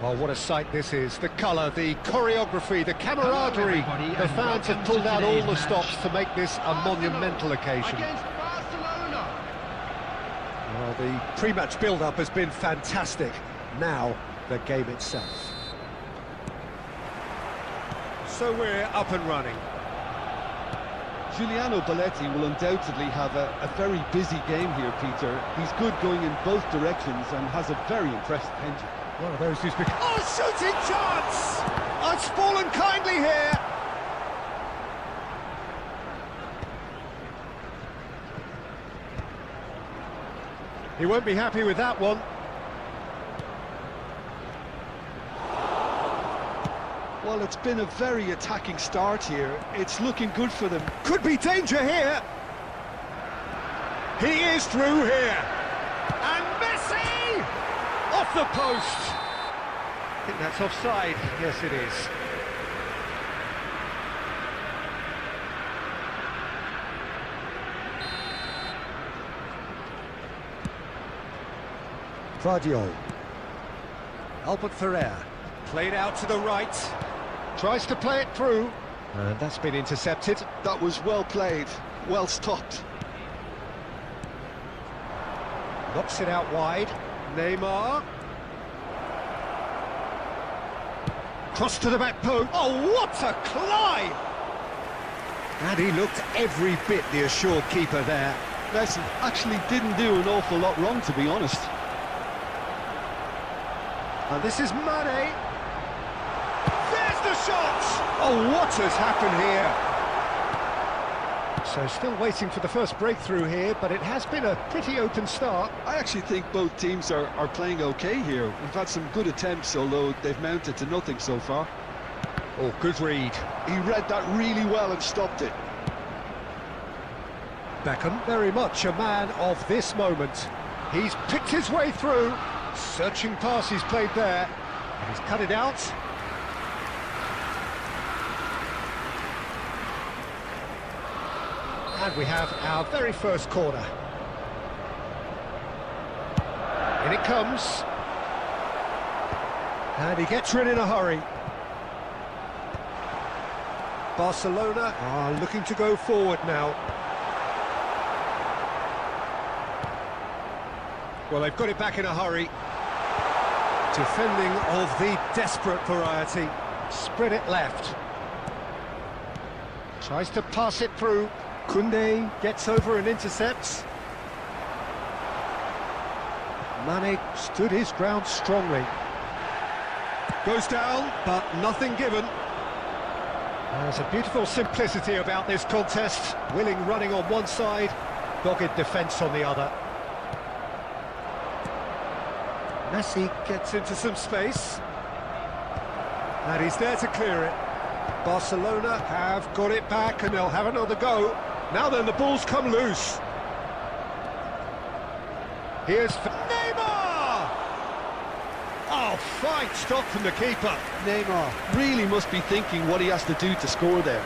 Oh, what a sight this is. The colour, the choreography, the camaraderie. The fans have pulled out all the stops to make this a monumental occasion. Against Barcelona. Well, the pre-match build-up has been fantastic. Now, the game itself. So we're up and running. Giuliano Belletti will undoubtedly have a very busy game here, Peter. He's good going in both directions and has a very impressive engine. One of those who's been... Oh, shooting chance! Oh, it's fallen kindly here. He won't be happy with that one. Well, it's been a very attacking start here. It's looking good for them. Could be danger here. He is through here. And Messi! Off the post. I think that's offside. Yes, it is. Vardiol. Albert Ferrer. Played out to the right. Tries to play it through. And that's been intercepted. That was well played, well stopped. Knocks it out wide. Neymar. Cross to the back post. Oh, what a climb! And he looked every bit the assured keeper there. Messi actually didn't do an awful lot wrong, to be honest. And this is Mane. There's the shot! Oh, what has happened here? So still waiting for the first breakthrough here, but it has been a pretty open start. I actually think both teams are playing okay here. We've had some good attempts, although they've mounted to nothing so far. Oh, good read. He read that really well and stopped it. Beckham, very much a man of this moment. He's picked his way through. Searching pass he's played there. And he's cut it out. And we have our very first corner. In it comes. And he gets rid in a hurry. Barcelona are looking to go forward now. Well, they've got it back in a hurry. Defending of the desperate variety. Spread it left. Tries to pass it through. Koundé gets over and intercepts. Mane stood his ground strongly. Goes down, but nothing given. There's a beautiful simplicity about this contest. Willing running on one side, dogged defence on the other. Messi gets into some space. And he's there to clear it. Barcelona have got it back and they'll have another go. Now then, the ball's come loose. Here's Neymar! Oh, fine stop from the keeper. Neymar really must be thinking what he has to do to score there.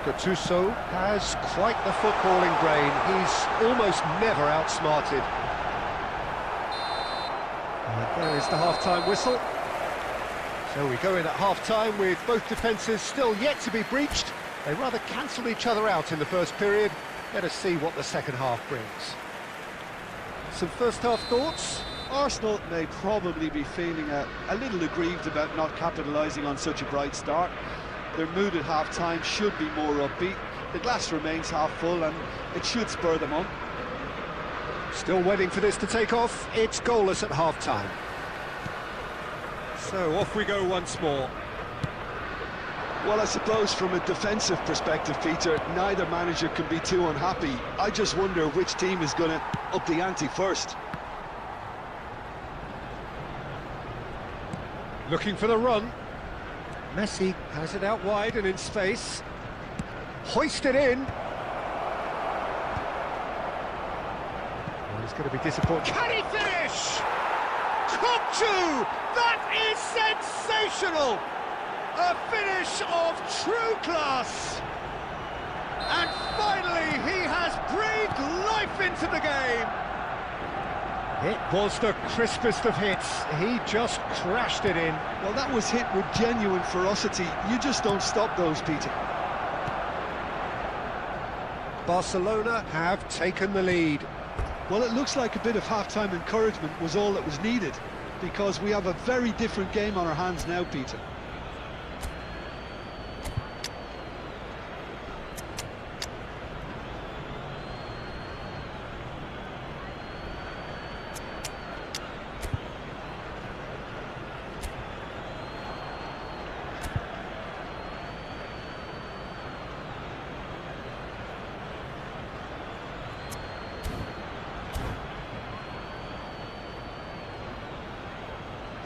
Gattuso has quite the footballing brain. He's almost never outsmarted. And there is the half-time whistle. So we go in at half-time with both defences still yet to be breached. They rather cancelled each other out in the first period. Let us see what the second half brings. Some first-half thoughts? Arsenal may probably be feeling a little aggrieved about not capitalising on such a bright start. Their mood at half-time should be more upbeat. The glass remains half full and it should spur them on. Still waiting for this to take off. It's goalless at half-time. So off we go once more. Well, I suppose from a defensive perspective, Peter, neither manager can be too unhappy. I just wonder which team is going to up the ante first. Looking for the run. Messi has it out wide and in space. Hoisted in. Well, he's going to be disappointed. Can he finish? Kokchu! That is sensational! A finish of true class! And finally, he has breathed life into the game! It was the crispest of hits. He just crashed it in. Well, that was hit with genuine ferocity. You just don't stop those, Peter. Barcelona have taken the lead. Well, it looks like a bit of half-time encouragement was all that was needed, because we have a very different game on our hands now, Peter.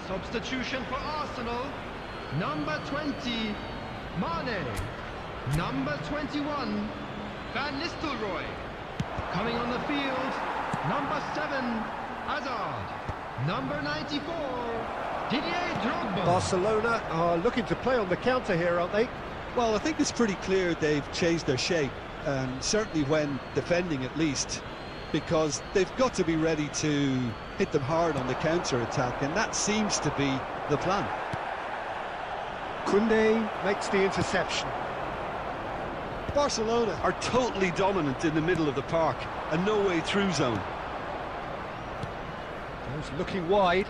Substitution for Arsenal, number 20, Mane. Number 21, Van Nistelrooy. Coming on the field, number 7, Hazard. Number 94, Didier Drogba. Barcelona are looking to play on the counter here, aren't they? Well, I think it's pretty clear they've changed their shape, certainly when defending at least, because they've got to be ready to hit them hard on the counter-attack, and that seems to be the plan. Koundé makes the interception. Barcelona are totally dominant in the middle of the park, and no way through zone. Goes looking wide.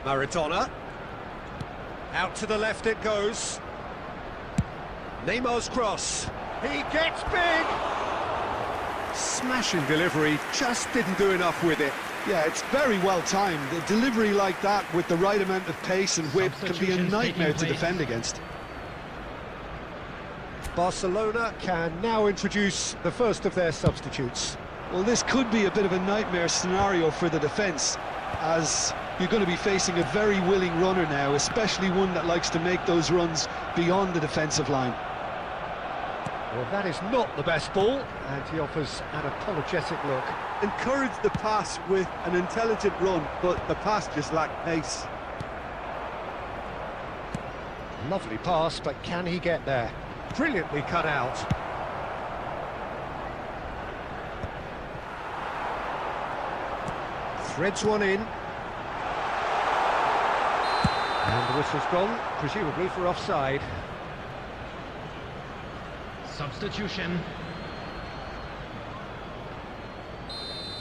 Maradona. Out to the left it goes. Neymar's cross. He gets big! Smashing delivery, just didn't do enough with it. Yeah, it's very well timed. A delivery like that with the right amount of pace and whip can be a nightmare to defend against. Barcelona can now introduce the first of their substitutes. Well, this could be a bit of a nightmare scenario for the defence, as you're going to be facing a very willing runner now, especially one that likes to make those runs beyond the defensive line. Well, that is not the best ball, and he offers an apologetic look. Encourage the pass with an intelligent run, but the pass just lacked pace. Lovely pass, but can he get there? Brilliantly cut out. Threads one in. And the whistle's gone, presumably for offside. Substitution.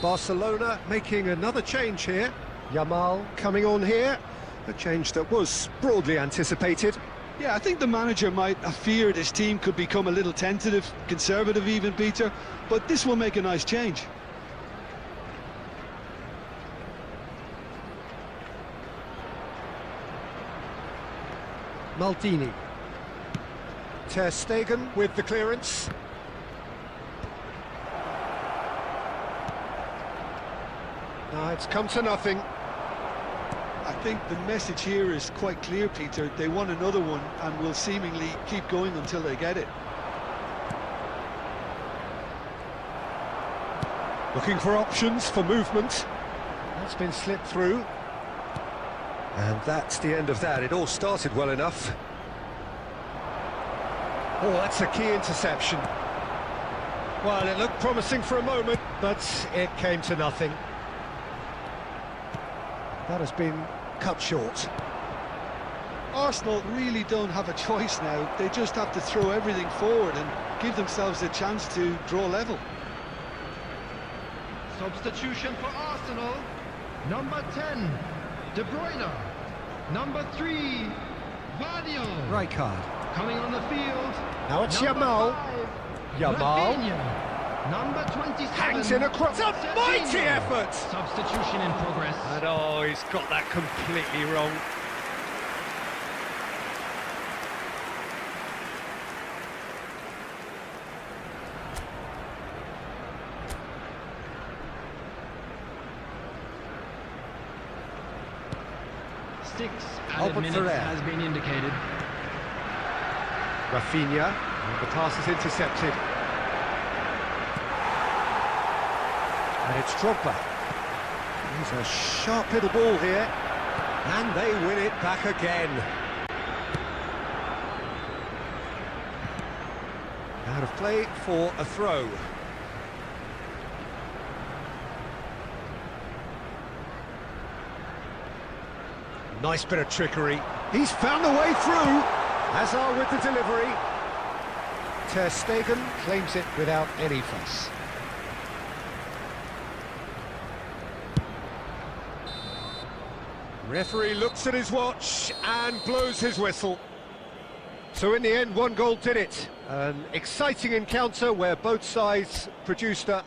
Barcelona making another change here. Yamal coming on here. A change that was broadly anticipated. Yeah, I think the manager might have feared his team could become a little tentative, conservative even, Peter, but this will make a nice change. Maldini. Ter Stegen with the clearance. It's come to nothing. I think the message here is quite clear, Peter. They want another one and will seemingly keep going until they get it. Looking for options for movement. That's been slipped through. And that's the end of that. It all started well enough. Oh, that's a key interception. Well, it looked promising for a moment, but it came to nothing. That has been cut short. Arsenal really don't have a choice now. They just have to throw everything forward and give themselves a chance to draw level. Substitution for Arsenal, number 10, De Bruyne. Number 3, Vardiol. Right card. Coming on the field. Now it's number Yamal. 5, Yamal. Rafinha. Number 27. Hangs in across. A mighty effort! Substitution in progress. And oh, he's got that completely wrong. Six added minutes has been indicated. Rafinha, and the pass is intercepted. And it's Drogba. He's a sharp little ball here. And they win it back again. Out of play for a throw. Nice bit of trickery. He's found the way through. Hazard with the delivery. Ter Stegen claims it without any fuss. Referee looks at his watch and blows his whistle. So in the end, one goal did it. An exciting encounter where both sides produced a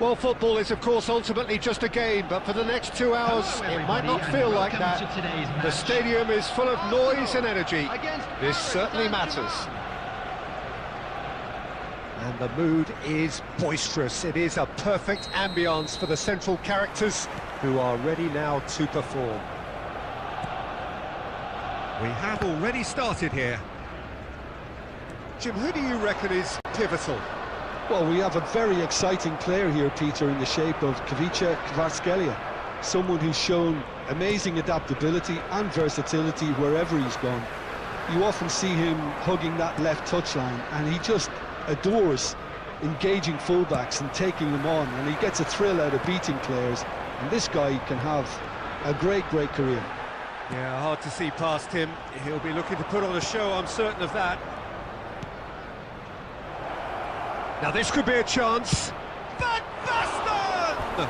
Well, football is, of course, ultimately just a game, but for the next 2 hours, it might not feel like that. The stadium is full of noise and energy. This certainly matters. And the mood is boisterous. It is a perfect ambience for the central characters, who are ready now to perform. We have already started here. Jim, who do you reckon is pivotal? Well, we have a very exciting player here, Peter, in the shape of Ivica Kvaratskhelia. Someone who's shown amazing adaptability and versatility wherever he's gone. You often see him hugging that left touchline, and he just adores engaging fullbacks and taking them on, and he gets a thrill out of beating players, and this guy can have a great career. Yeah, hard to see past him. He'll be looking to put on a show, I'm certain of that. Now this could be a chance. Van Basten!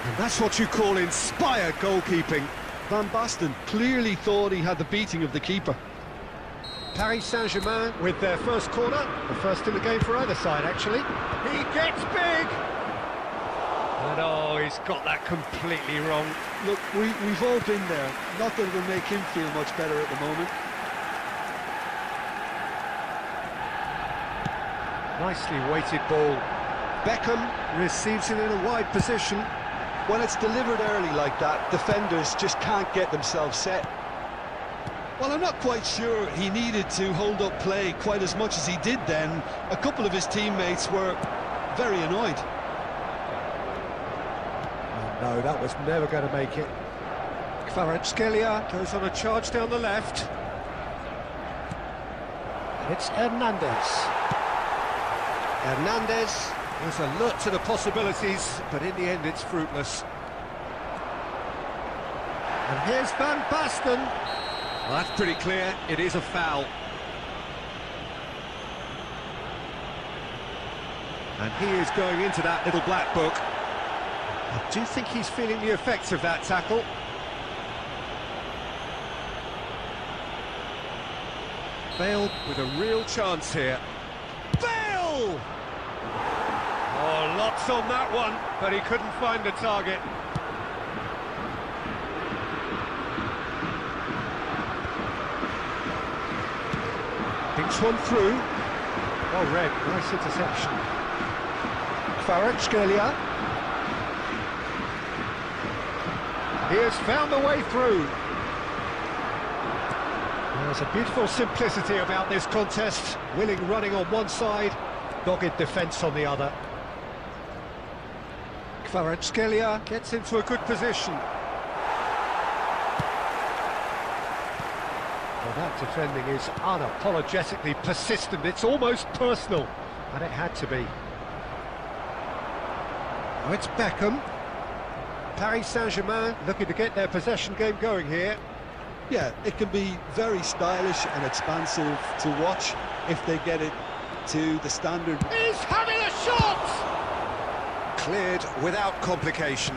And that's what you call inspired goalkeeping. Van Basten clearly thought he had the beating of the keeper. Paris Saint-Germain with their first corner, the first in the game for either side, actually. He gets big! And oh, he's got that completely wrong. Look, we've all been there. Not that it'll make him feel much better at the moment. Nicely weighted ball. Beckham receives it in a wide position. When it's delivered early like that, defenders just can't get themselves set. Well, I'm not quite sure he needed to hold up play quite as much as he did then. A couple of his teammates were very annoyed. Oh, no, that was never going to make it. Kvaratskhelia goes on a charge down the left. It's Hernandez. Hernandez is alert to the possibilities, but in the end it's fruitless. And here's Van Basten. Well, that's pretty clear, it is a foul. And he is going into that little black book. I do think he's feeling the effects of that tackle. Bale with a real chance here. Bale! Oh, lots on that one, but he couldn't find the target. Thinks one through. Well read, nice interception. Kvaratskhelia. He has found the way through. There's a beautiful simplicity about this contest. Willing running on one side, dogged defence on the other. Kvaratskhelia gets into a good position. Well, that defending is unapologetically persistent. It's almost personal, and it had to be. Now it's Beckham. Paris Saint-Germain looking to get their possession game going here. Yeah, it can be very stylish and expansive to watch if they get it to the standard. He's having a shot! Cleared without complication.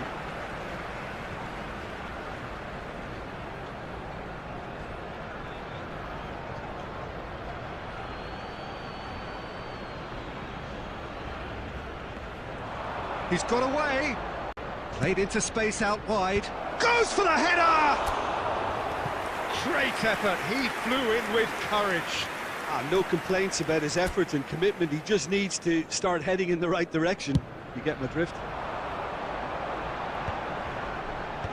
He's got away. Played into space out wide. Goes for the header! Great effort. He flew in with courage. No complaints about his effort and commitment. He just needs to start heading in the right direction. You get my drift.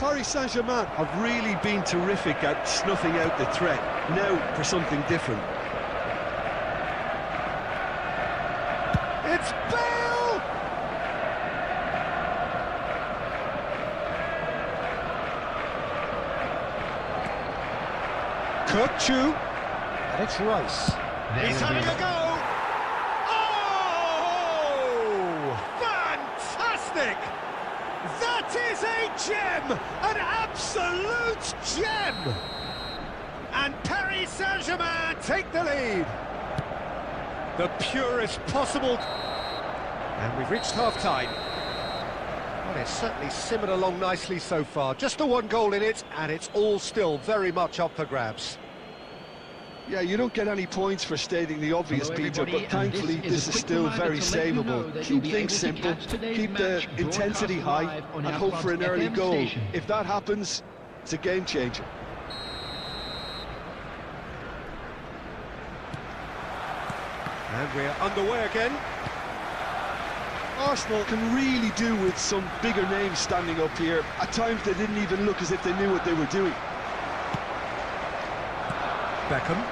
Paris Saint-Germain have really been terrific at snuffing out the threat. Now for something different. It's Bale! Kukçu. And it's Rice. He's having a go! Oh! Fantastic! That is a gem! An absolute gem! And Paris Saint-Germain take the lead. The purest possible... And we've reached half-time. Well, it's certainly simmered along nicely so far. Just the one goal in it, and it's all still very much up for grabs. Yeah, you don't get any points for stating the obvious, Peter, but thankfully this is still very savable. Keep things simple, keep the intensity high, and hope for an early goal. If that happens, it's a game changer. And we're underway again. Arsenal can really do with some bigger names standing up here. At times they didn't even look as if they knew what they were doing. Beckham.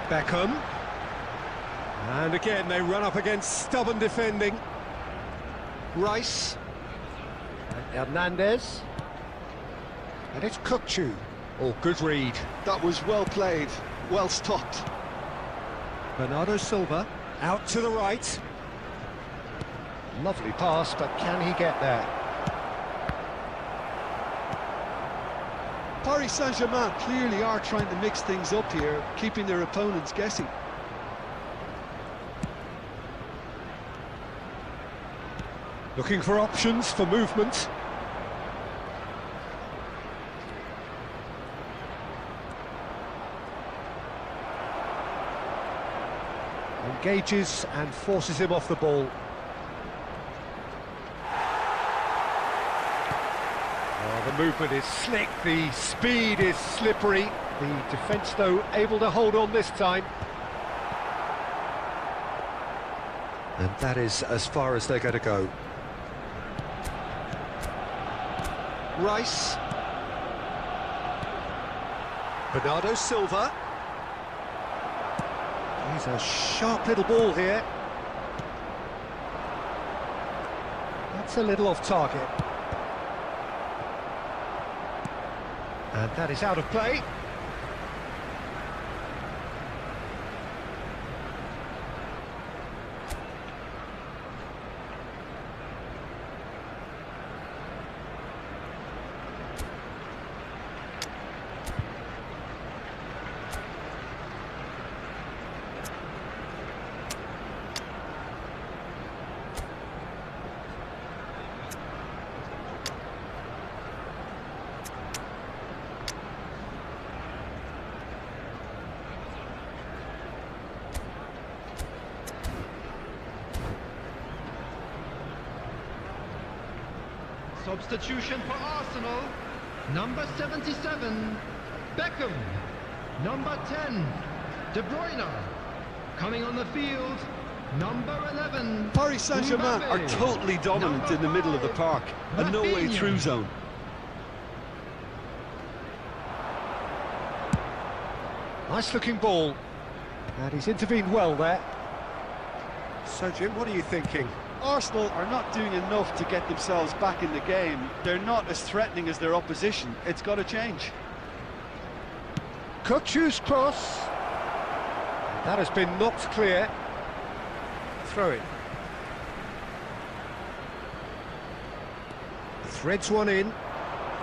Beckham. And again they run up against stubborn defending. Rice. And Hernandez. And it's Kukçu. Oh, good read. That was well played, well stopped. Bernardo Silva out to the right. Lovely pass, but can he get there? Paris Saint-Germain clearly are trying to mix things up here, keeping their opponents guessing. Looking for options for movement. Engages and forces him off the ball. The movement is slick, the speed is slippery. The defence, though, able to hold on this time. And that is as far as they're going to go. Rice. Bernardo Silva. He's a sharp little ball here. That's a little off target. And that is out of play. Substitution for Arsenal. Number 77, Beckham. Number 10, De Bruyne. Coming on the field, number 11. Paris Saint-Germain are totally dominant in the middle of the park. A no-way through zone. Nice looking ball. And he's intervened well there. So Jim, what are you thinking? Arsenal are not doing enough to get themselves back in the game. They're not as threatening as their opposition. It's got to change. Kochu's cross. That has been knocked clear. Throw it. Threads one in.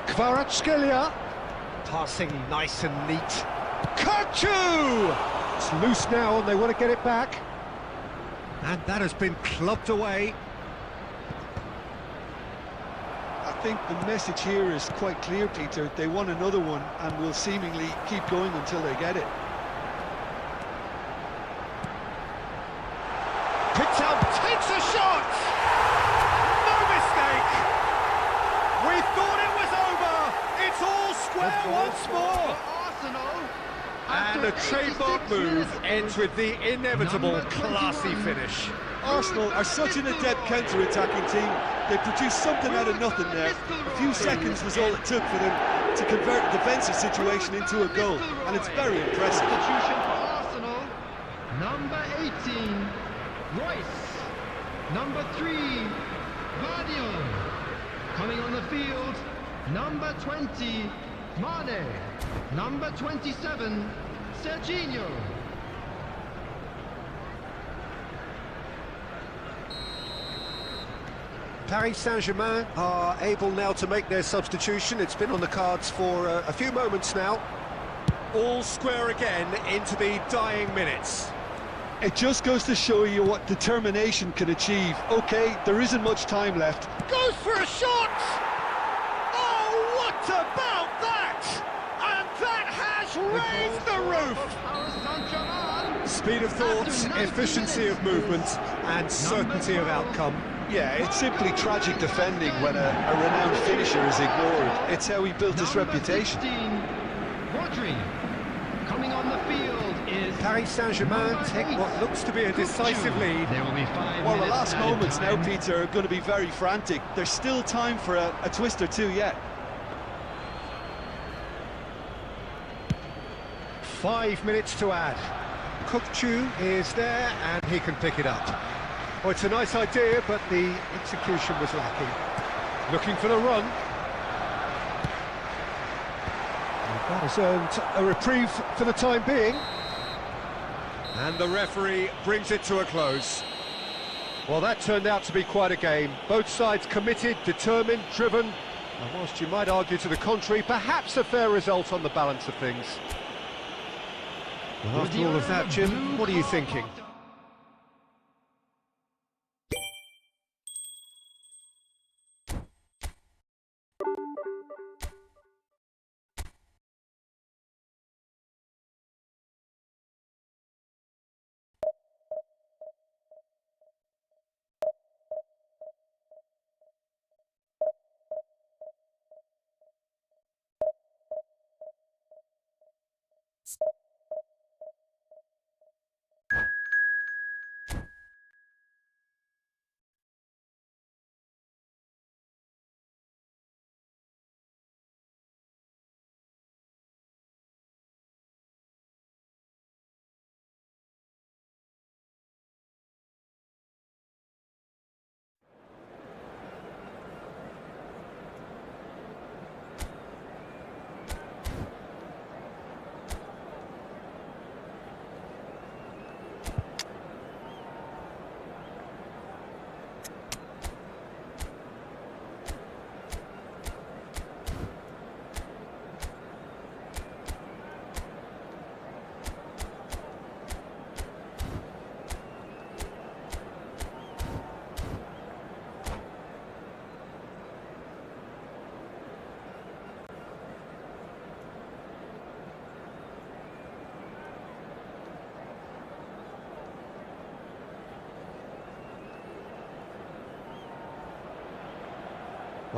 Kvaratskhelia. Passing nice and neat. Kochu! It's loose now and they want to get it back. And that has been clubbed away. I think the message here is quite clear, Peter. They want another one and will seemingly keep going until they get it. Picked up, takes a shot! No mistake! We thought it was over! It's all square once more! Arsenal. And a trademark move ends with the inevitable classy finish. Arsenal are such an adept counter-attacking team. They produced something out of nothing there. A few seconds was all it took for them to convert a defensive situation into a goal, and it's very impressive. Substitution for Arsenal. Number 18, Royce. Number 3, Guardiola. Coming on the field, number 20, Mane. Number 27, Serginho. Paris Saint-Germain are able now to make their substitution. It's been on the cards for a few moments now. All square again into the dying minutes. It just goes to show you what determination can achieve. Okay, there isn't much time left. Goes for a shot! Oh, what about that? And that has raised the roof! Speed of thought, efficiency of movement, and certainty of outcome. Yeah, it's simply tragic defending when a renowned finisher is ignored. It's how he built his reputation. 16, Rodri. Coming on the field is Paris Saint-Germain take what looks to be a decisive lead. There will be 5 Well, the minutes last added moments now, time. Peter, are going to be very frantic. There's still time for a twist or two yet. 5 minutes to add. Kochu is there and he can pick it up. Well, it's a nice idea, but the execution was lacking. Looking for the run. And that has earned a reprieve for the time being. And the referee brings it to a close. Well, that turned out to be quite a game. Both sides committed, determined, driven. And whilst you might argue to the contrary, perhaps a fair result on the balance of things. Well, after all of that, Jim, what are you thinking?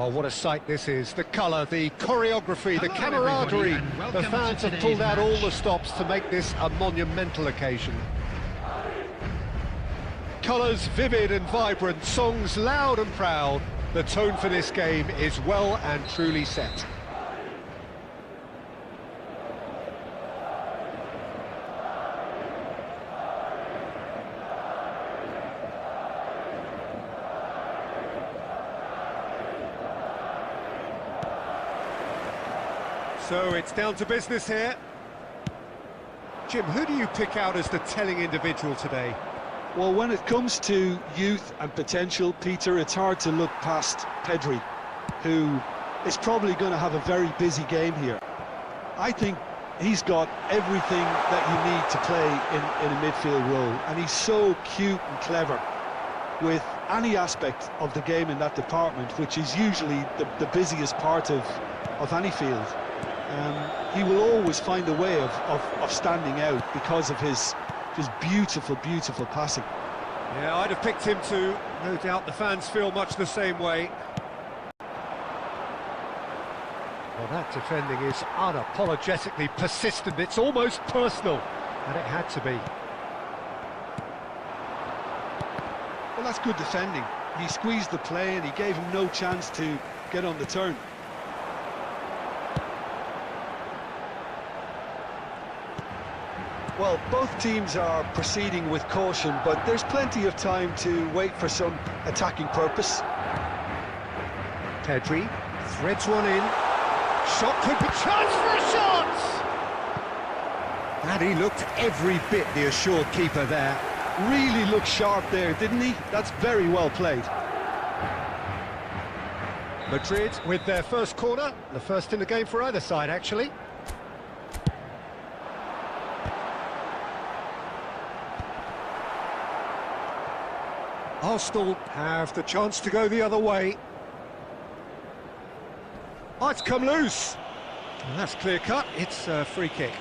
Well, what a sight this is. The colour, the choreography, the camaraderie. The fans have pulled out all the stops to make this a monumental occasion. Colours vivid and vibrant, songs loud and proud. The tone for this game is well and truly set. So it's down to business here. Jim, who do you pick out as the telling individual today? Well, when it comes to youth and potential, Peter, it's hard to look past Pedri, who is probably going to have a very busy game here. I think he's got everything that you need to play in a midfield role, and he's so cute and clever with any aspect of the game in that department, which is usually the busiest part of any field. He will always find a way of standing out because of his beautiful, beautiful passing. Yeah, I'd have picked him too. No doubt the fans feel much the same way. Well, that defending is unapologetically persistent. It's almost personal, and it had to be. Well, that's good defending. He squeezed the play and he gave him no chance to get on the turn. Well, both teams are proceeding with caution, but there's plenty of time to wait for some attacking purpose. Pedri threads one in. Shot could be... Chance for a shot! And he looked every bit the assured keeper there. Really looked sharp there, didn't he? That's very well played. Madrid with their first corner. The first in the game for either side, actually. Arsenal have the chance to go the other way. Oh, it's come loose. And that's clear cut. It's a free kick.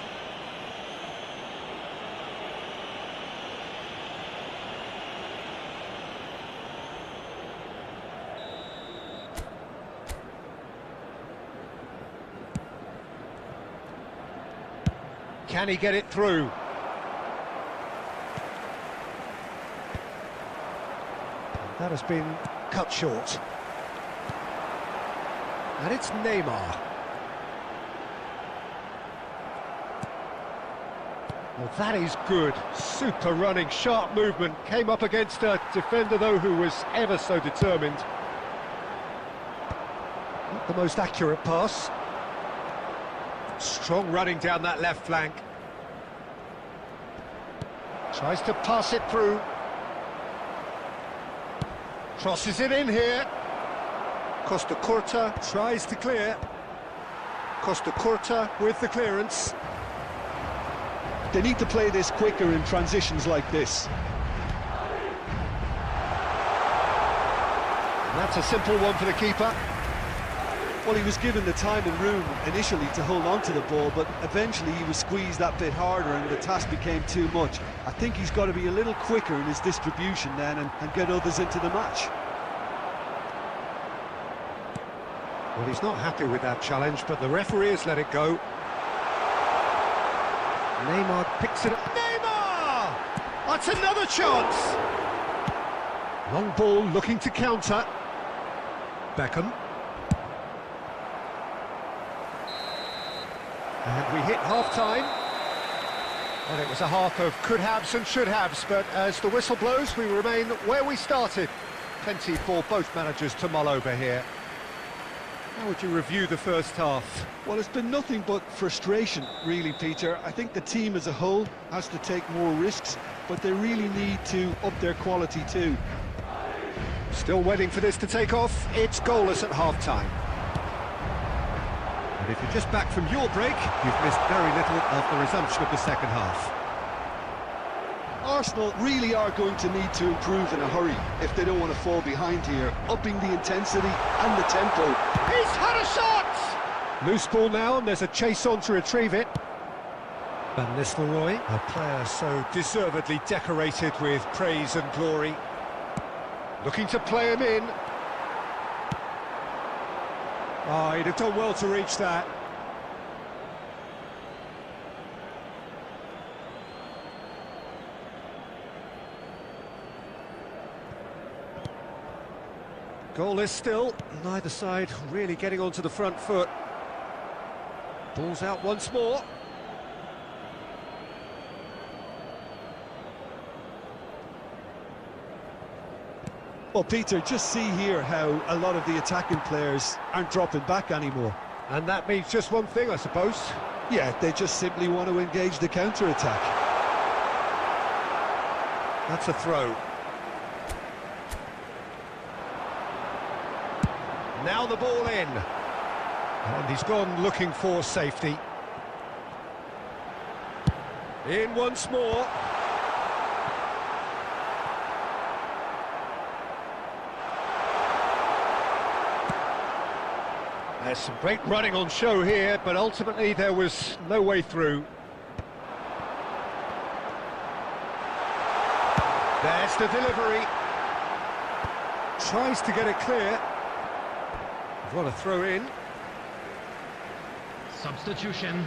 Can he get it through? That has been cut short. And it's Neymar. Well, that is good. Super running, sharp movement. Came up against a defender, though, who was ever so determined. Not the most accurate pass. Strong running down that left flank. Tries to pass it through. Crosses it in here. Costa Curta tries to clear. Costa Curta with the clearance. They need to play this quicker in transitions like this. And that's a simple one for the keeper. Well, he was given the time and room initially to hold on to the ball, but eventually he was squeezed that bit harder and the task became too much. I think he's got to be a little quicker in his distribution then and get others into the match. Well, he's not happy with that challenge, but the referee has let it go. Neymar picks it up. Neymar! That's another chance! Long ball looking to counter. Beckham. And we hit half-time. Well, it was a half of could-haves and should-haves, but as the whistle blows, we remain where we started. Plenty for both managers to mull over here. How would you review the first half? Well, it's been nothing but frustration, really, Peter. I think the team as a whole has to take more risks, but they really need to up their quality too. Still waiting for this to take off. It's goalless at half-time. And if you're just back from your break, you've missed very little of the resumption of the second half. Arsenal really are going to need to improve in a hurry if they don't want to fall behind here, upping the intensity and the tempo. He's had a shot! Loose ball now, and there's a chase on to retrieve it. Van Nistelrooy, a player so deservedly decorated with praise and glory. Looking to play him in. Oh, he'd have done well to reach that. Goalless still, neither side really getting onto the front foot. Ball's out once more. Well, Peter, just see here how a lot of the attacking players aren't dropping back anymore. And that means just one thing, I suppose. Yeah, they just simply want to engage the counter-attack. That's a throw. Now the ball in. And he's gone looking for safety. In once more. There's some great running on show here, but ultimately there was no way through. There's the delivery. Tries to get it clear. What a throw in. Substitution.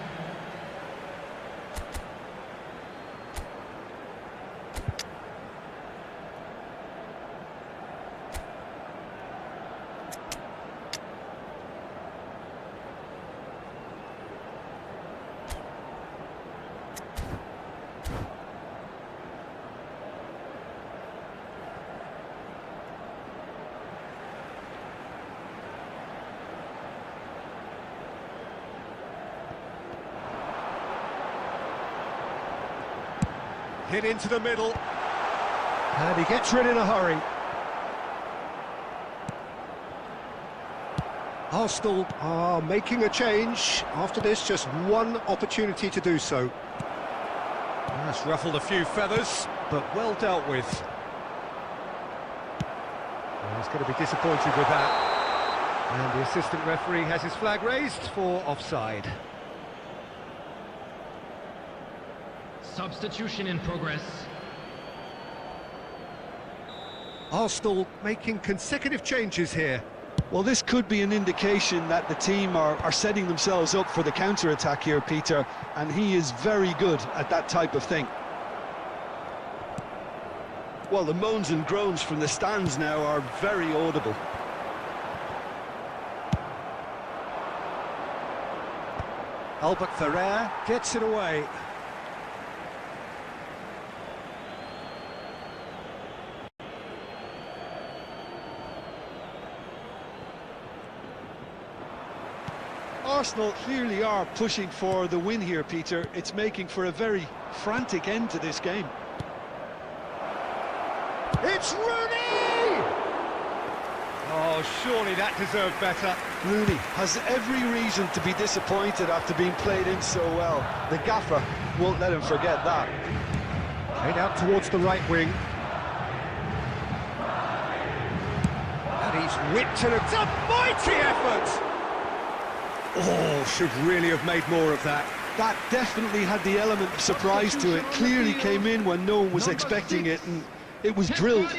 Hit into the middle. And he gets rid in a hurry. Arsenal are making a change. After this, just one opportunity to do so. That's ruffled a few feathers, but well dealt with. Well, he's going to be disappointed with that. And the assistant referee has his flag raised for offside. Substitution in progress. Arsenal making consecutive changes here. Well, this could be an indication that the team are setting themselves up for the counter-attack here, Peter, and he is very good at that type of thing. Well, the moans and groans from the stands now are very audible. Albert Ferrer gets it away. Arsenal clearly are pushing for the win here, Peter. It's making for a very frantic end to this game. It's Rooney! Oh, surely that deserved better. Rooney has every reason to be disappointed after being played in so well. The gaffer won't let him forget that. Played out towards the right wing. And he's whipped it. It's a mighty effort! Oh, should really have made more of that. That definitely had the element of surprise to it. Clearly came in when no one was expecting it, and it was drilled.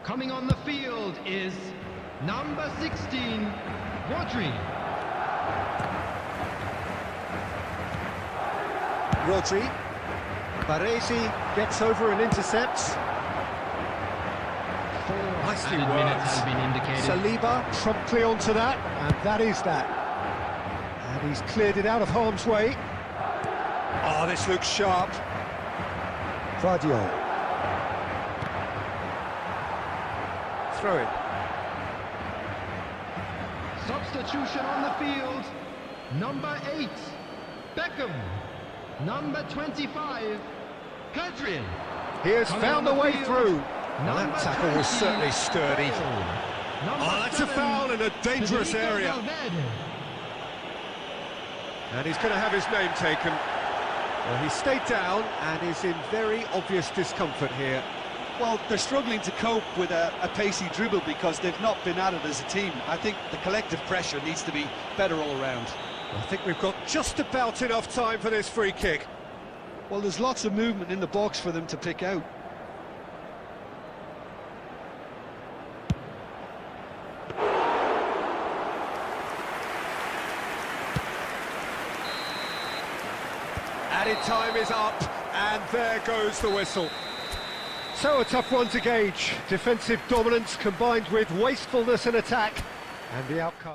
Coming on the field is number 16, Rodri. Rodri. Baresi gets over and intercepts. Nicely worked. Has been indicated. Saliba promptly onto that, and that is that. And he's cleared it out of harm's way. Oh, this looks sharp. Vardio. Throw it. Substitution on the field. Number 8, Beckham. Number 25, Hadrian. He has found a way through. Well, Number that tackle was 20, certainly sturdy. Number Oh, that's a 7, foul in a dangerous Federico area. Valverde. And he's going to have his name taken. Well, he stayed down and is in very obvious discomfort here. Well, they're struggling to cope with a pacey dribble because they've not been at it as a team. I think the collective pressure needs to be better all round. I think we've got just about enough time for this free kick. Well, there's lots of movement in the box for them to pick out. is up, and there goes the whistle. So a tough one to gauge. Defensive dominance combined with wastefulness in attack, and the outcome.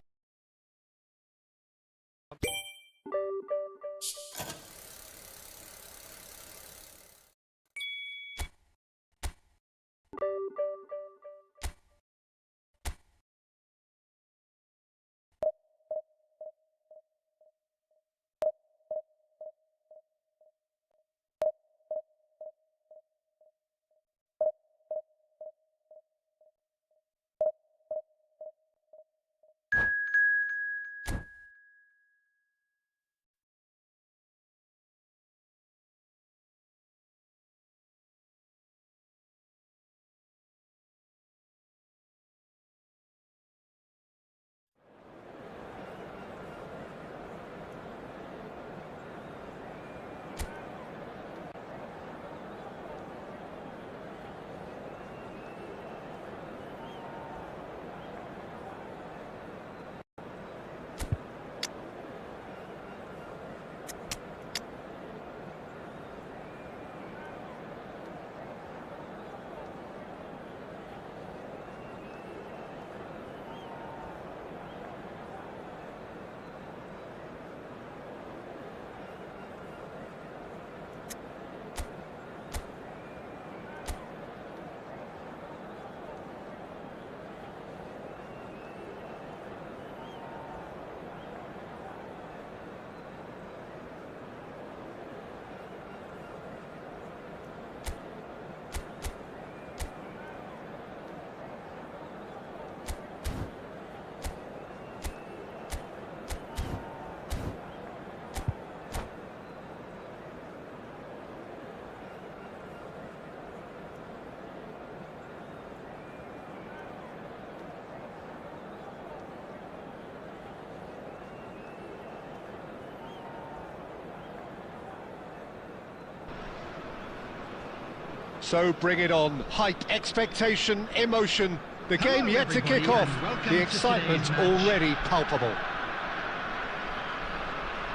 So bring it on. Hype, expectation, emotion. The game yet to kick off. The excitement already palpable.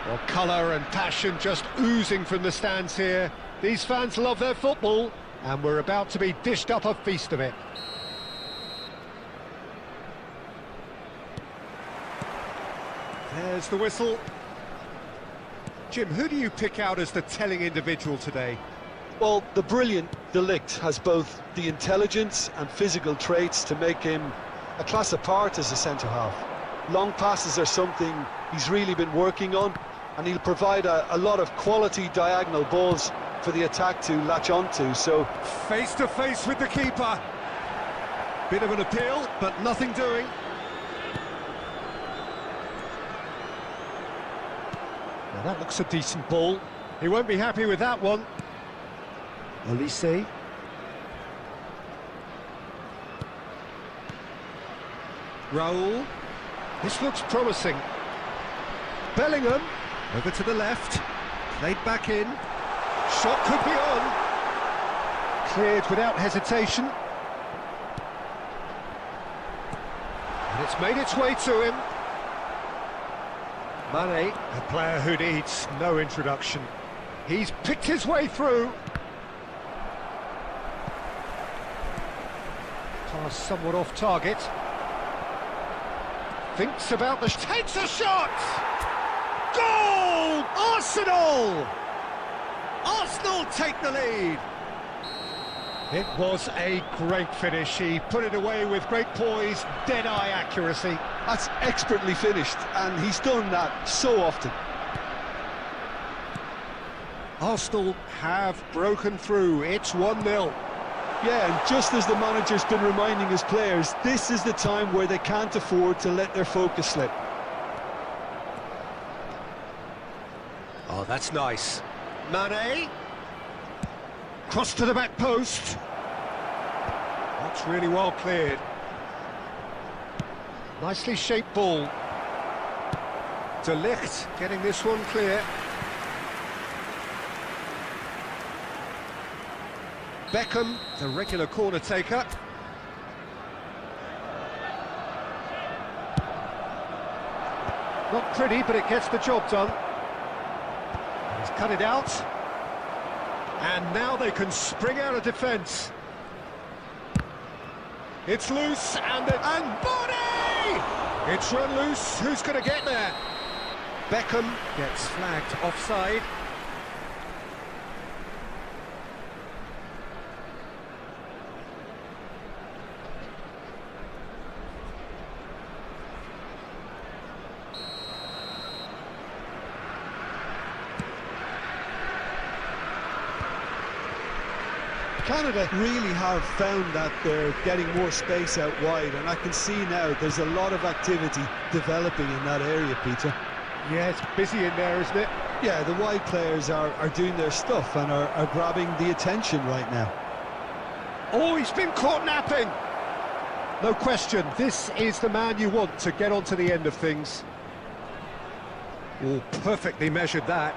Well, colour and passion just oozing from the stands here. These fans love their football, and we're about to be dished up a feast of it. There's the whistle. Jim, who do you pick out as the telling individual today? Well, the brilliant De Ligt has both the intelligence and physical traits to make him a class apart as a centre-half. Long passes are something he's really been working on, and he'll provide a lot of quality diagonal balls for the attack to latch onto. So face to face with the keeper. Bit of an appeal, but nothing doing. Now that looks a decent ball. He won't be happy with that one. Olise. Raul. This looks promising. Bellingham. Over to the left. Played back in. Shot could be on. Cleared without hesitation. And it's made its way to him. Mane, a player who needs no introduction. He's picked his way through. Pass somewhat off target. Thinks about the... Takes a shot! Goal! Arsenal! Arsenal take the lead. It was a great finish. He put it away with great poise, dead-eye accuracy. That's expertly finished, and he's done that so often. Arsenal have broken through. It's 1-0. Yeah, and just as the manager's been reminding his players, this is the time where they can't afford to let their focus slip. Oh, that's nice. Mane. Cross to the back post. That's really well cleared. Nicely shaped ball. De Ligt getting this one clear. Beckham, the regular corner taker. Not pretty, but it gets the job done. He's cut it out. And now they can spring out of defence. It's loose, and body! It's run loose. Who's going to get there? Beckham gets flagged offside. Canada really have found that they're getting more space out wide, and I can see now there's a lot of activity developing in that area, Peter. Yeah, it's busy in there, isn't it? Yeah, the wide players are doing their stuff and are grabbing the attention right now. Oh, he's been caught napping! No question, this is the man you want to get onto the end of things. Oh, perfectly measured that.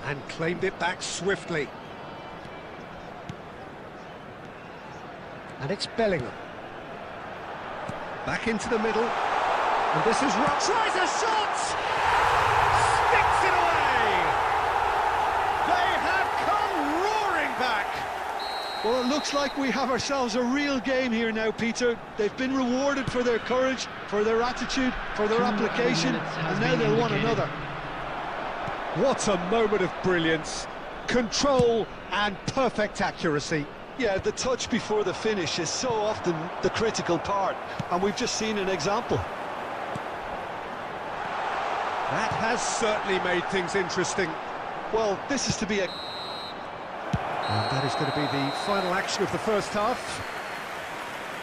And claimed it back swiftly. And it's Bellingham. Back into the middle. And this is Rock. Tries a shot! Sticks it away! They have come roaring back! Well, it looks like we have ourselves a real game here now, Peter. They've been rewarded for their courage, for their attitude, for their application, and now they'll want another. What a moment of brilliance, control and perfect accuracy. Yeah, the touch before the finish is so often the critical part, and we've just seen an example. That has certainly made things interesting. Well, this is to be a... And that is going to be the final action of the first half.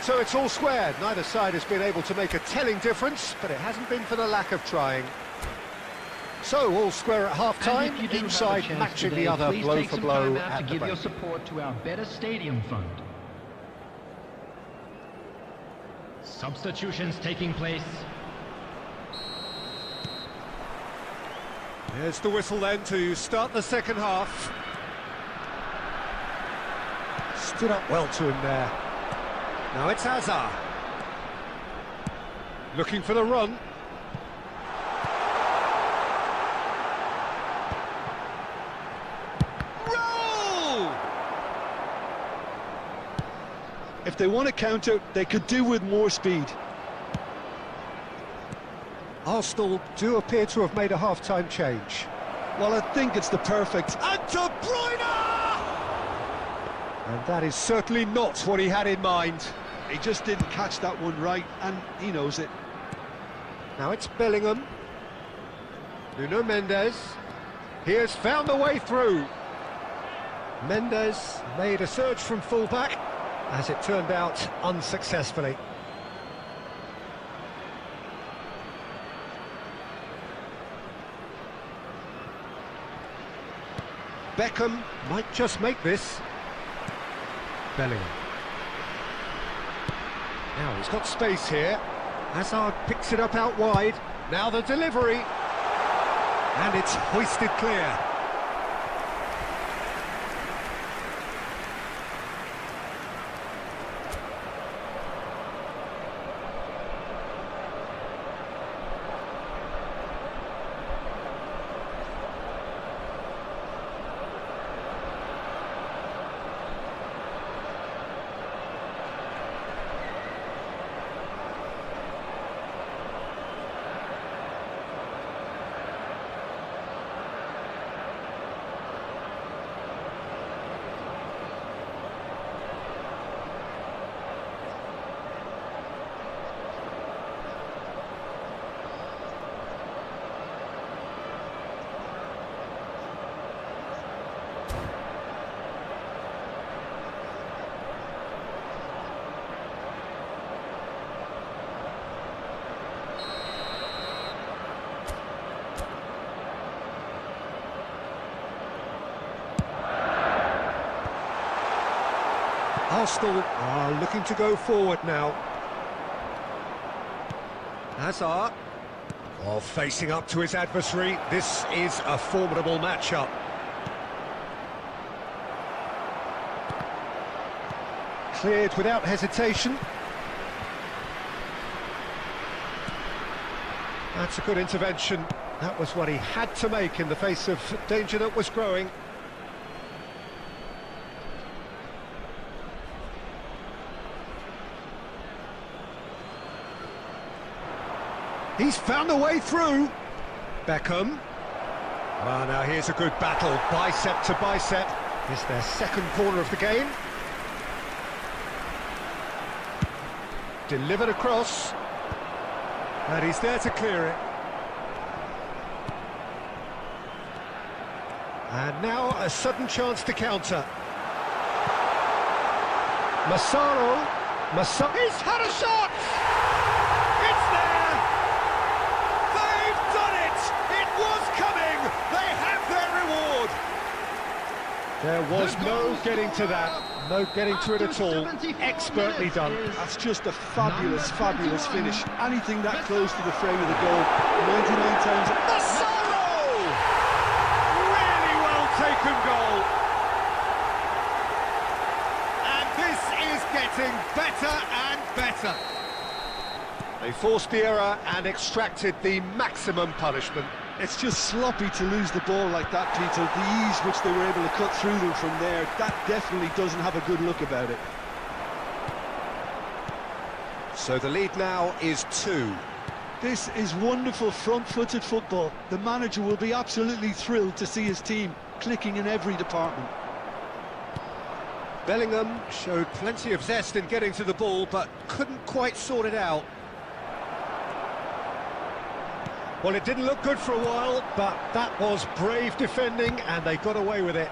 So it's all squared. Neither side has been able to make a telling difference, but it hasn't been for the lack of trying. So, all square at half-time, each side matching the other blow for blow at the break. Give your support to our Better Stadium Fund. Substitutions taking place. Here's the whistle then to start the second half. Stood up well to him there. Now it's Hazard. Looking for the run. If they want to counter, they could do with more speed. Arsenal do appear to have made a half-time change. Well, I think it's the perfect... And De Bruyne! And that is certainly not what he had in mind. He just didn't catch that one right, and he knows it. Now it's Bellingham. Nuno Mendes. He has found a way through. Mendes made a surge from full-back. As it turned out, unsuccessfully. Beckham might just make this. Bellingham. Now he's got space here. Hazard picks it up out wide. Now the delivery. And it's hoisted clear. Arsenal are looking to go forward now. Hazard, facing up to his adversary. This is a formidable matchup. Cleared without hesitation. That's a good intervention. That was what he had to make in the face of danger that was growing. He's found a way through. Beckham. Ah, now here's a good battle, bicep to bicep. It's their second corner of the game. Delivered across. And he's there to clear it. And now a sudden chance to counter. Massaro. He's had a shot! It's there! They've done it! It was coming! They have their reward! There was no getting to that. No getting to it at all. Expertly done. That's just a fabulous, fabulous finish. Anything that close to the frame of the goal, 99 times. Massaro! Really well taken goal. And this is getting better and better. They forced the error and extracted the maximum punishment. It's just sloppy to lose the ball like that, Peter. The ease which they were able to cut through them from there, that definitely doesn't have a good look about it. So the lead now is 2. This is wonderful front-footed football. The manager will be absolutely thrilled to see his team clicking in every department. Bellingham showed plenty of zest in getting to the ball, but couldn't quite sort it out. Well, it didn't look good for a while, but that was brave defending, and they got away with it.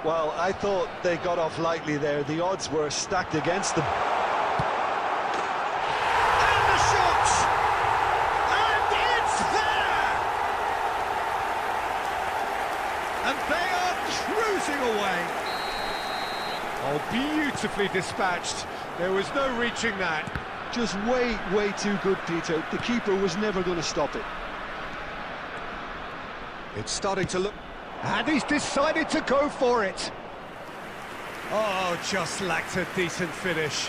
Well, I thought they got off lightly there. The odds were stacked against them. And the shot! And it's there! And they are cruising away. Oh, beautifully dispatched. There was no reaching that. Just way, way too good, Peter. The keeper was never going to stop it. It's starting to look... And he's decided to go for it. Oh, just lacked a decent finish.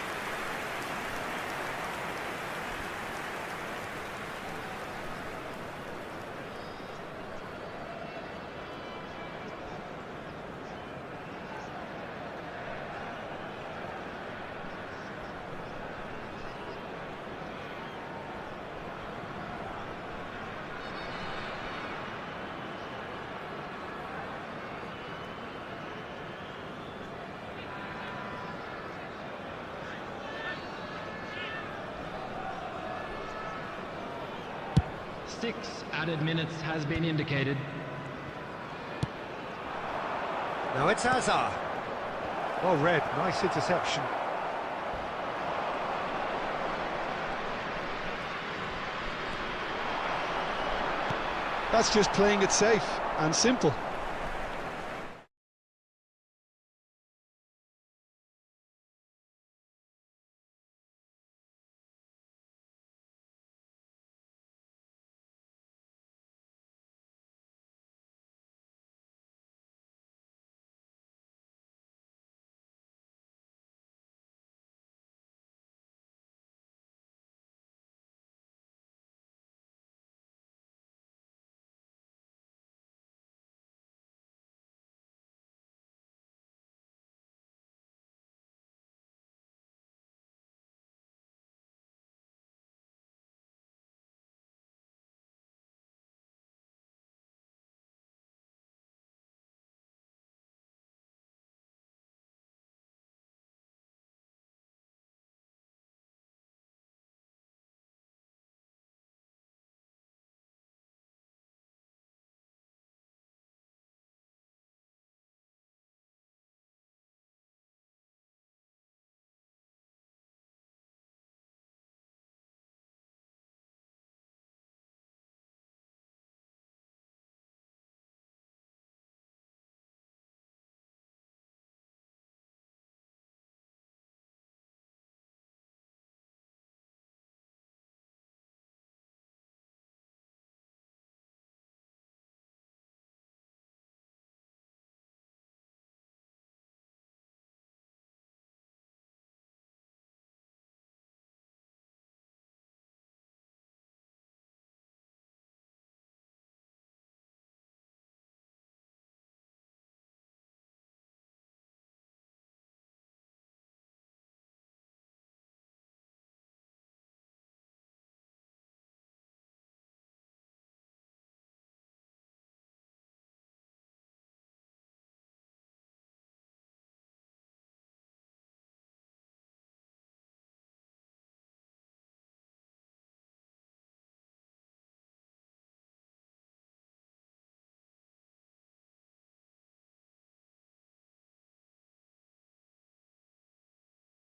Six added minutes has been indicated. Now it's Hazard. Well read, nice interception. That's just playing it safe and simple.